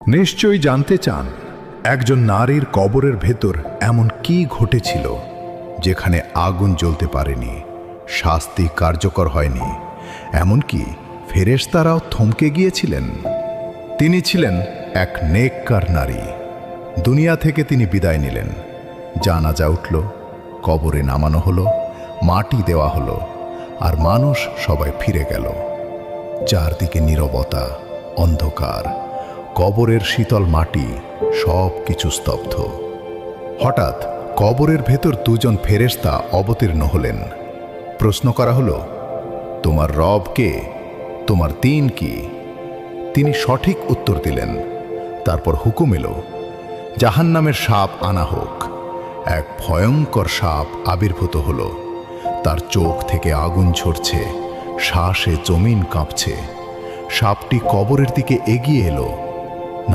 নিশ্চয়ই জানতে চান একজন নারীর কবরের ভেতর এমন কি ঘটেছিল যেখানে আগুন জ্বলতে পারেনি, শাস্তি কার্যকর হয়নি, এমনকি ফেরেশতারাও থমকে গিয়েছিলেন। তিনি ছিলেন এক নেককার নারী। দুনিয়া থেকে তিনি বিদায় নিলেন। জানাজা উঠল, কবরে নামানো হলো, মাটি দেওয়া হলো, আর মানুষ সবাই ফিরে গেল। চারদিকে নীরবতা, অন্ধকার, কবরের শীতল মাটি, সব কিছু স্তব্ধ। হঠাৎ কবরের ভেতর দুজন ফেরেশতা অবতীর্ণ হলেন। প্রশ্ন করা হলো, তোমার রব কে? তোমার দিন কি? তিনি সঠিক উত্তর দিলেন। তারপর হুকুম এলো, জাহান্নামের সাপ আনা হোক। এক ভয়ঙ্কর সাপ আবির্ভূত হলো। তার চোখ থেকে আগুন ঝরছে, শ্বাসে জমিন কাঁপছে। সাপটি কবরের দিকে এগিয়ে এলো।